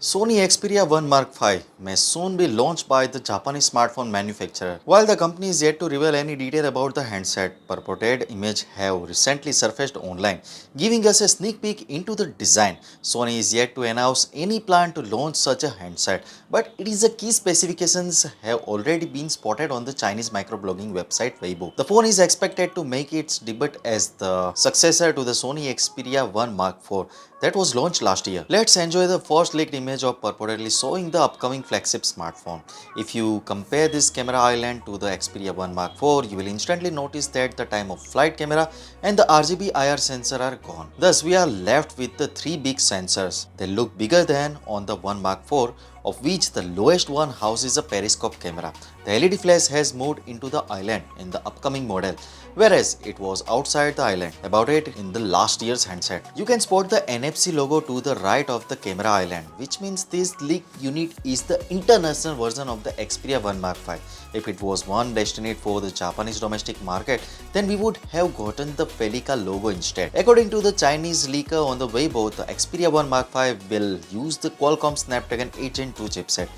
Sony Xperia 1 Mark V may soon be launched by the Japanese smartphone manufacturer. While the company is yet to reveal any detail about the handset, purported images have recently surfaced online, giving us a sneak peek into the design. Sony is yet to announce any plan to launch such a handset, but it is a key specifications have already been spotted on the Chinese microblogging website Weibo. The phone is expected to make its debut as the successor to the Sony Xperia 1 Mark IV that was launched last year. Let's enjoy the first leaked image of purportedly showing the upcoming flagship smartphone. If you compare this camera island to the Xperia 1 Mark IV, you will instantly notice that the time of flight camera and the RGB IR sensor are gone. Thus, we are left with the three big sensors. They look bigger than on the 1 Mark IV, of which the lowest one houses a periscope camera. The LED flash has moved into the island in the upcoming model, whereas it was outside the island about it in the last year's handset. You can spot the NFC logo to the right of the camera island, which means this leaked unit is the international version of the Xperia 1 Mark V. If it was one destined for the Japanese domestic market, then we would have gotten the Pelica logo instead. According to the Chinese leaker on the Weibo, the Xperia 1 Mark V will use the Qualcomm Snapdragon 8 Gen 2 chipset,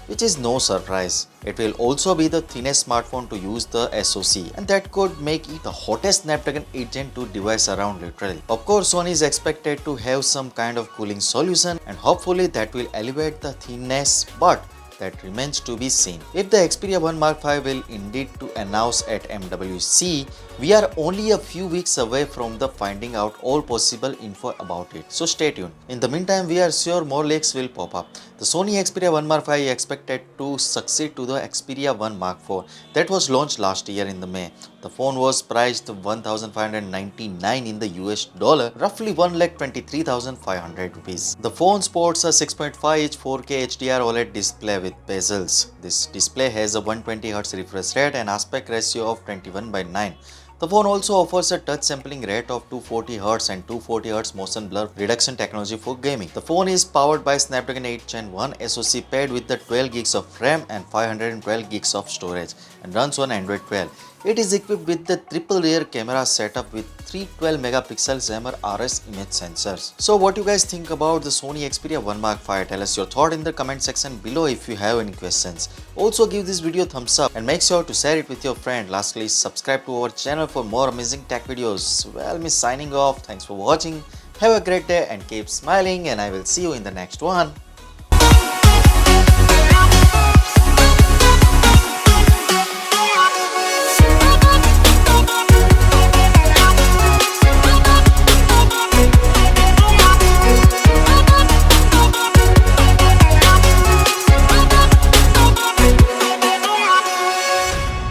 which is no surprise. It will also be the thinnest smartphone to use the SoC, and that could make it the hottest Snapdragon 8 Gen 2 device around literally. Of course, Sony is expected to have some kind of cooling solution, and hopefully that will elevate the thinness, but that remains to be seen. If the Xperia 1 Mark V will indeed to announce at MWC, we are only a few weeks away from the finding out all possible info about it. So stay tuned. In the meantime, we are sure more leaks will pop up. The Sony Xperia 1 Mark V is expected to succeed to the Xperia 1 Mark IV that was launched last year in the May. The phone was priced $1,599 in the US dollar, roughly 1,23,500 rupees. The phone sports a 6.5-inch 4K HDR OLED display with bezels. This display has a 120Hz refresh rate and aspect ratio of 21:9. The phone also offers a touch sampling rate of 240Hz and 240Hz motion blur reduction technology for gaming. The phone is powered by Snapdragon 8 Gen 1 SoC paired with the 12 GB of RAM and 512 GB of storage and runs on Android 12. It is equipped with the triple rear camera setup with 312 megapixel Xammer RS image sensors. So what you guys think about the Sony Xperia 1 Mark V? Tell us your thought in the comment section below if you have any questions. Also give this video a thumbs up and make sure to share it with your friend. Lastly, subscribe to our channel for more amazing tech videos. Well, me signing off. Thanks for watching. Have a great day and keep smiling, and I will see you in the next one.